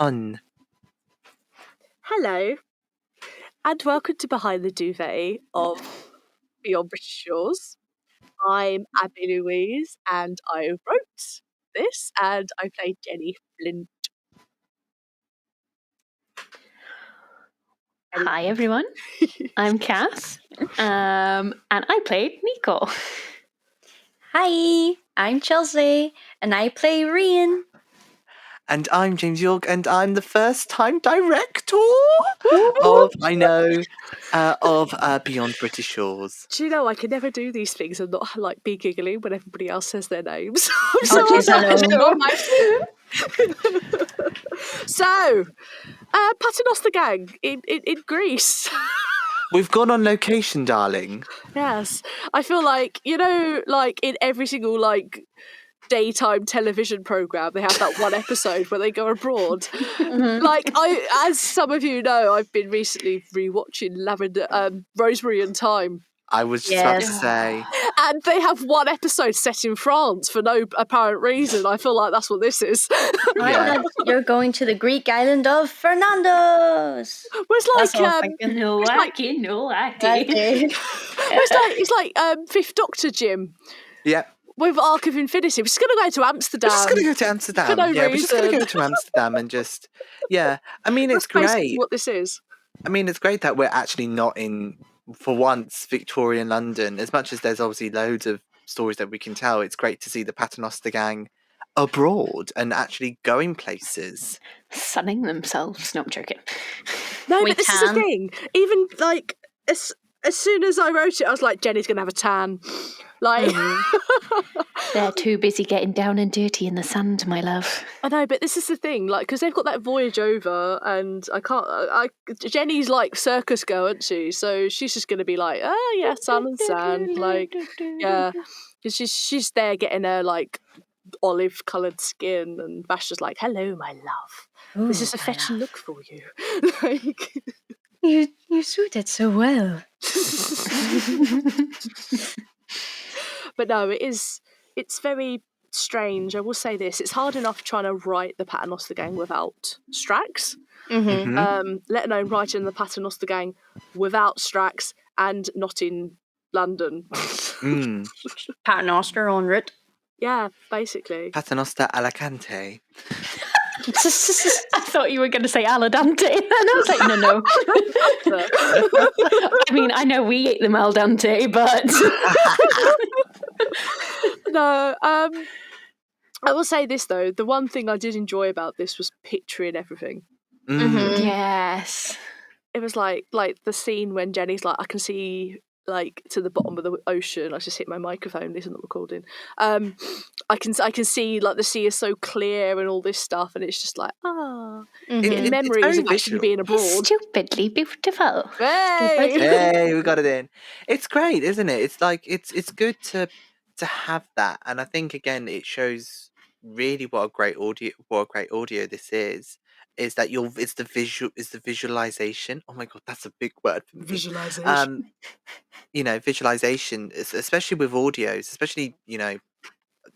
Un. Hello, and welcome to Behind the Duvet of Beyond British Shores. I'm Abby Louise, and I wrote this, and I played Jenny Flint. Hi everyone, I'm Cass, and I played Nico. Hi, I'm Chelsea, and I play Rian. And I'm James York, and I'm the first-time director of Beyond British Shores. Do you know, I can never do these things and not be giggling when everybody else says their names. So, Paternoster Gang in Greece. We've gone on location, darling. Yes, I feel like, in every single daytime television program, they have that one episode where they go abroad. Mm-hmm. As some of you know, I've been recently rewatching Rosemary and Thyme. I was just about to say. And they have one episode set in France for no apparent reason. I feel like that's what this is. Yeah. You're going to the Greek island of Fernandos. It's like Fifth Doctor Jim. Yep. With Arc of Infinity. We're just going to go to Amsterdam. We're just going to go to Amsterdam. For no reason. We're just going to go to Amsterdam and just... Yeah. I mean, it's great. What this is. I mean, it's great that we're actually not in, for once, Victorian London. As much as there's obviously loads of stories that we can tell, it's great to see the Paternoster Gang abroad and actually going places. Sunning themselves. No, I'm joking. No, but this is the thing. Even, as soon as I wrote it, I was like, Jenny's going to have a tan. They're too busy getting down and dirty in the sand, my love. I know, but this is the thing, because they've got that voyage over, and Jenny's circus girl, isn't she? So she's just going to be like, oh yeah, sun and sand, yeah. She's there getting her olive coloured skin, and Vash is like, hello, my love. Ooh, this is a fetching look for you. You suited so well. But no, it's very strange. I will say this: it's hard enough trying to write the Paternoster Gang without Strax. Mm-hmm. Let alone writing the Paternoster Gang without Strax and not in London. Paternoster on route. Yeah, basically. Paternoster Alicante. I thought you were going to say Aladante, and I was like, no. I mean, I know we ate them al dente, but no. I will say this though: the one thing I did enjoy about this was picturing everything. Mm-hmm. Yes, it was like the scene when Jenny's like, I can see to the bottom of the ocean. I just hit my microphone. This is not recording. I can see the sea is so clear and all this stuff, and it's just like memories of actually being abroad. It's stupidly beautiful. Hey, we got it in. It's great, isn't it? It's it's good to have that, and I think again it shows really what a great audio this is that it's the visualization. Oh my god, that's a big word for me. Visualization. Visualization, especially with audios, especially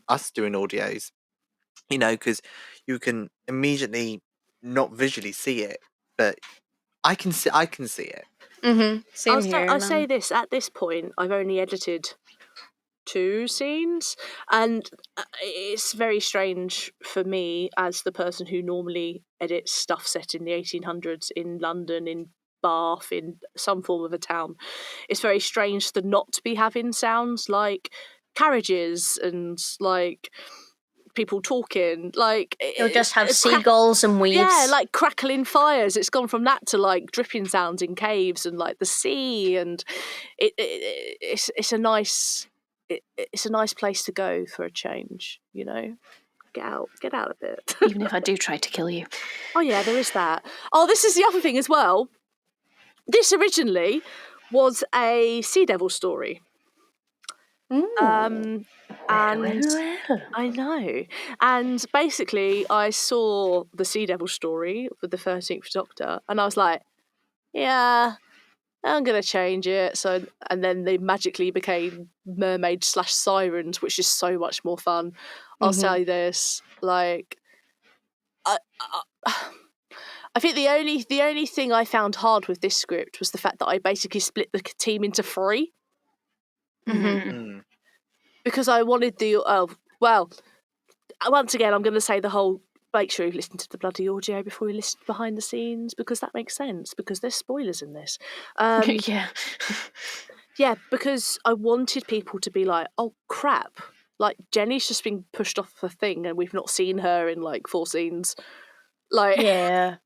us doing audios, because you can immediately not visually see it, but I can see it. Mm-hmm. Same here. I'll say this: at this point, I've only edited 2 scenes, and it's very strange for me as the person who normally edits stuff set in the 1800s in London, in Bath, in some form of a town. It's very strange to not be having sounds like carriages and people talking. You'll just have seagulls and weeds. Yeah, crackling fires. It's gone from that to dripping sounds in caves and the sea, and it's a nice place to go for a change. Get out a bit. Even if I do try to kill you. Oh yeah, there is that. Oh, this is the other thing as well. This originally was a Sea Devil story. And I know. And basically, I saw the Sea Devil story with the 13th Doctor, and I was like, yeah, I'm going to change it. So, and then they magically became mermaid/sirens, which is so much more fun. I'll say this, I think the only thing I found hard with this script was the fact that I basically split the team into 3 Mm. because I wanted once again I'm going to say the whole make sure you listen to the bloody audio before you listen behind the scenes because that makes sense because there's spoilers in this. Yeah. Yeah, because I wanted people to be like, oh crap, like Jenny's just been pushed off the thing and we've not seen her in like 4 scenes. Like, Yeah.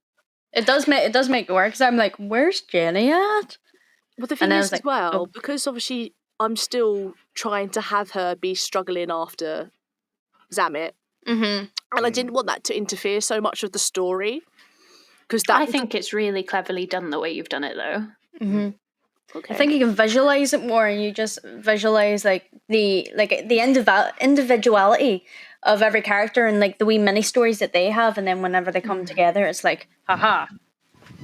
It does make it work because I'm like, where's Jenny at? but the And thing I is was as like, well, oh. because obviously I'm still trying to have her be struggling after Zamet, Mm-hmm. and I didn't want that to interfere so much with the story because that I think it's really cleverly done the way you've done it, though. Mm-hmm. okay. I think you can visualize it more, and you just visualize like the individuality of every character and like the wee mini stories that they have, and then whenever they come together, it's like, haha,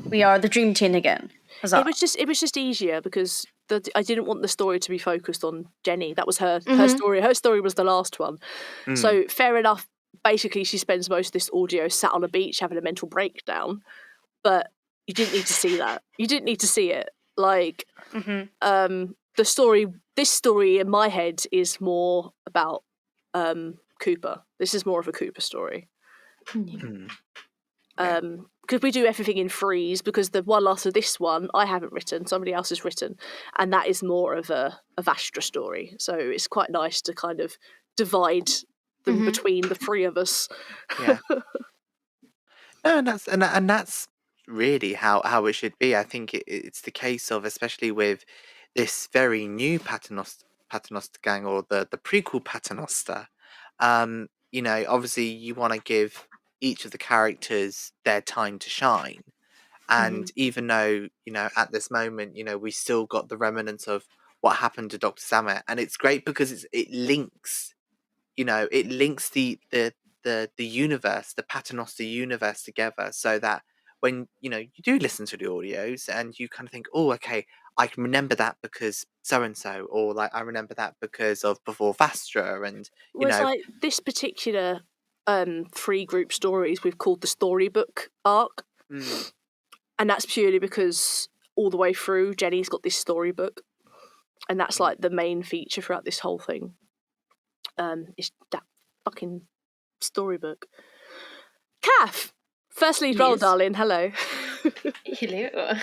we are the dream team again. Huzzah. It was just easier because I didn't want the story to be focused on Jenny. That was her Mhm. story. Her story was the last one. Mm. So fair enough. Basically, she spends most of this audio sat on a beach having a mental breakdown. But you didn't need to see that. You didn't need to see it. Like the story. This story in my head is more about Cooper. This is more of a Cooper story. Mm. Because we do everything in threes because the one after this one I haven't written, somebody else has written, and that is more of a Vastra story. So it's quite nice to kind of divide them between the 3 of us. Yeah. No, and that's really how it should be. I think it's the case of, especially with this very new Paternoster gang, or the prequel Paternoster. You know, obviously you want to give each of the characters their time to shine. And even though, you know, at this moment, you know, we still got the remnants of what happened to Dr. Samet, and it's great because it links, you know, it links the universe, the Paternoster universe together, so that when, you know, you do listen to the audios and you kind of think, oh, okay, I can remember that because so and so, or like I remember that because of Before Vastra, and you Whereas know, like this particular 3 group stories we've called the storybook arc. And that's purely because all the way through Jenny's got this storybook. And that's like the main feature throughout this whole thing. Is that fucking storybook. Kath! First lead role, Yes. darling. Hello. Hello.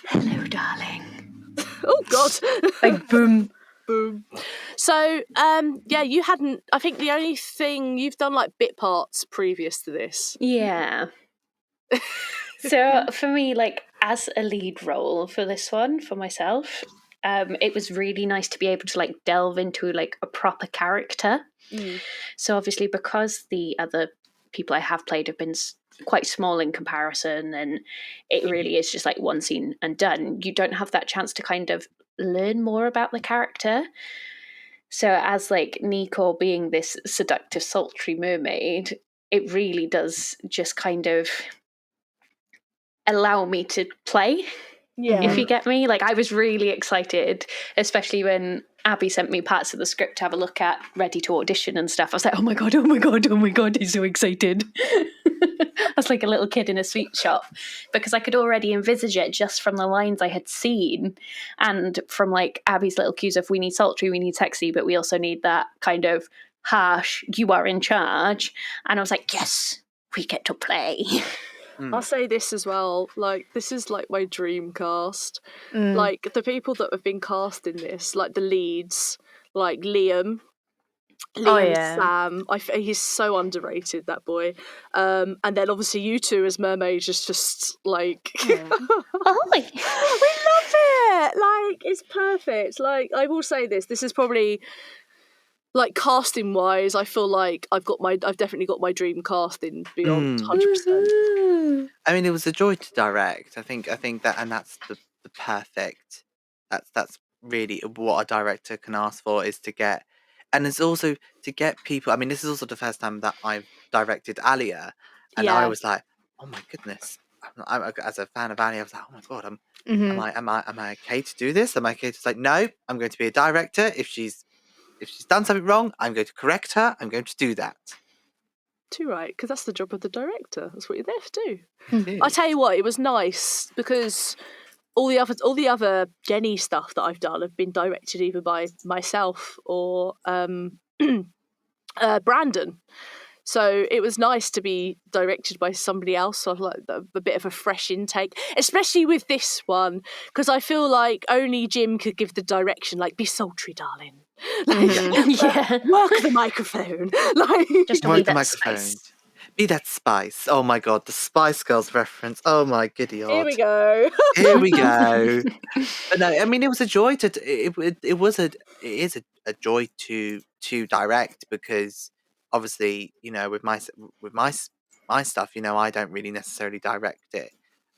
Hello, darling. Oh, God. Like boom. Boom. So, yeah, you hadn't. I think the only thing you've done like bit parts previous to this. Yeah. So for me, like as a lead role for this one, for myself, it was really nice to be able to like delve into like a proper character. So obviously, because the other people I have played have been quite small in comparison, and it really is just like one scene and done, you don't have that chance to kind of learn more about the character. So as like Nico being this seductive, sultry mermaid, it really does just kind of allow me to play, if you get me. Like I was really excited, especially when Abby sent me parts of the script to have a look at, ready to audition and stuff. I was like, oh my god, oh my god, oh my god, he's so excited. I was like a little kid in a sweet shop because I could already envisage it just from the lines I had seen, and from like Abby's little cues of we need sultry, we need sexy, but we also need that kind of harsh, you are in charge. And I was like, yes, we get to play. I'll say this as well, like this is like my dream cast. Like the people that have been cast in this, like the leads, like Liam, Sam. He's so underrated, that boy. And then obviously you two as mermaids is just like we love it. Like it's perfect. Like I will say this is probably, like casting wise, I feel like I've definitely got my dream casting beyond 100%. I mean, it was a joy to direct. I think that, and that's the perfect. That's really what a director can ask for, is to get, and it's also to get people. I mean, this is also the first time that I've directed Alia, and I Yeah. was like, oh my goodness. As a fan of Alia, I was like, oh my god, am I okay to do this? Am I okay to say no? I'm going to be a director. If she's done something wrong, I'm going to correct her. I'm going to do that. Too right, because that's the job of the director. That's what you're there to do. It I is. tell you what, it was nice because all the other Jenny stuff that I've done have been directed either by myself or Brandon. So it was nice to be directed by somebody else, sort of like a bit of a fresh intake, especially with this one, because I feel like only Jim could give the direction, like, be sultry, darling. Like, Yeah. work the microphone. Like, Just a Work wee the bit of microphone. spice. Be that spice. Oh my god, the Spice Girls reference. Oh my giddy here we odd. go. Here we go. But no, I mean, it was a joy to. It is a joy to direct, because obviously, with my stuff, I don't really necessarily direct it,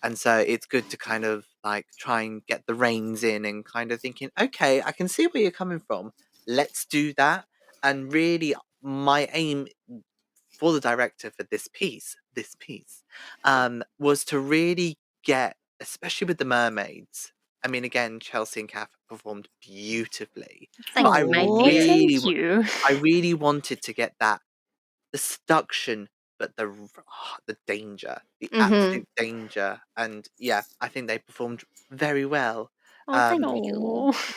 and so it's good to kind of like try and get the reins in and kind of thinking, okay, I can see where you're coming from. Let's do that. And really, my aim for the director for this piece, was to really get, especially with the mermaids. I mean, again, Chelsea and Kath performed beautifully, but Thank I you, my Oh, dear. thank you. I really wanted to get the seduction, but the danger, the Mm-hmm. absolute danger, and yeah, I think they performed very well. Oh, thank Um, you. Oh.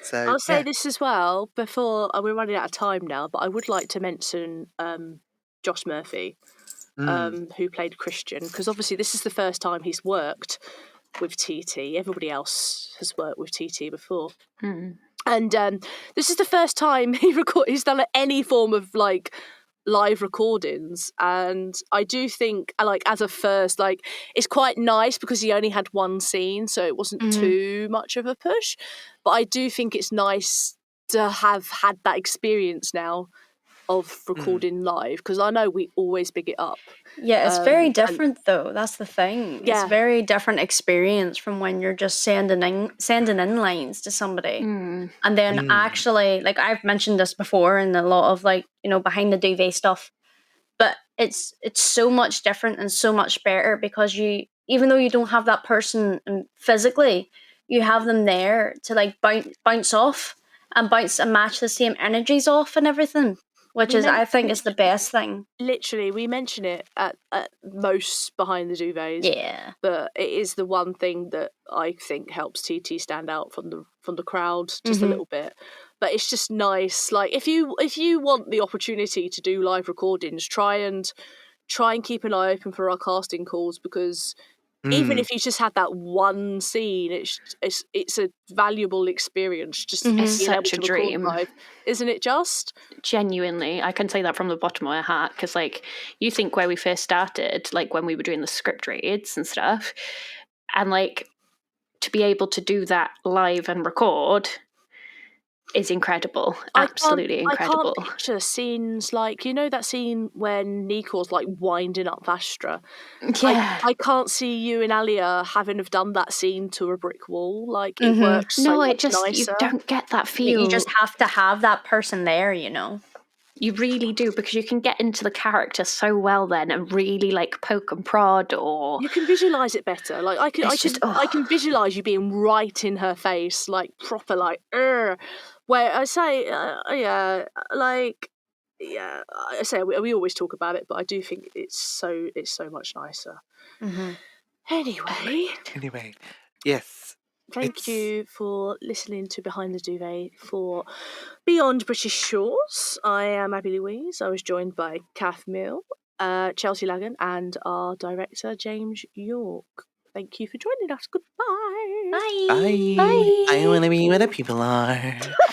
so I'll say yeah, this as well before we're running out of time now, but I would like to mention Josh Murphy, mm, who played Christian, because obviously this is the first time he's worked with TT. Everybody else has worked with TT before. And this is the first time he's done any form of like live recordings, and I do think, like, as a first, like, it's quite nice because he only had one scene, so it wasn't too much of a push. But I do think it's nice to have had that experience now of recording live, because I know we always big it up. Yeah, it's very And different though. That's the thing. It's a yeah, very different experience from when you're just sending in lines to somebody. And then mm, actually, like I've mentioned this before in a lot of like, behind the duvet stuff, but it's so much different and so much better because even though you don't have that person physically, you have them there to like bounce off and bounce and match the same energies off and everything, which we is meant I think is the best thing. literally we mention it at most behind the duvets. Yeah. But it is the one thing that I think helps TT stand out from the crowd just a little bit. But it's just nice. Like, if you want the opportunity to do live recordings, try and keep an eye open for our casting calls, because even mm. if you just had that one scene, it's a valuable experience just It's being able such a to record dream. live, isn't it? Just Genuinely, I can say that from the bottom of my heart, because like, you think where we first started, like when we were doing the script reads and stuff, and like to be able to do that live and record is incredible. Absolutely I can't incredible. picture scenes like, that scene when Nico's like winding up Vastra. Yeah. I can't see you and Alia having have done that scene to a brick wall. Like, it works so No, it much just, you nicer. don't get that You feel. just have to have that person there, You really do, because you can get into the character so well then and really like poke and prod, or You can visualize it better. Like, I can visualize you being right in her face, like proper, like, where I say, like, yeah, I say we always talk about it, but I do think it's so much nicer. Anyway, Anyway, yes, thank it's you for listening to Behind the Duvet for Beyond British Shores. I am Abby Louise. I was joined by Kath Mill, Chelsea Lagan, and our director, James York. Thank you for joining us. Goodbye. Bye. bye. bye. I want to be where the people are.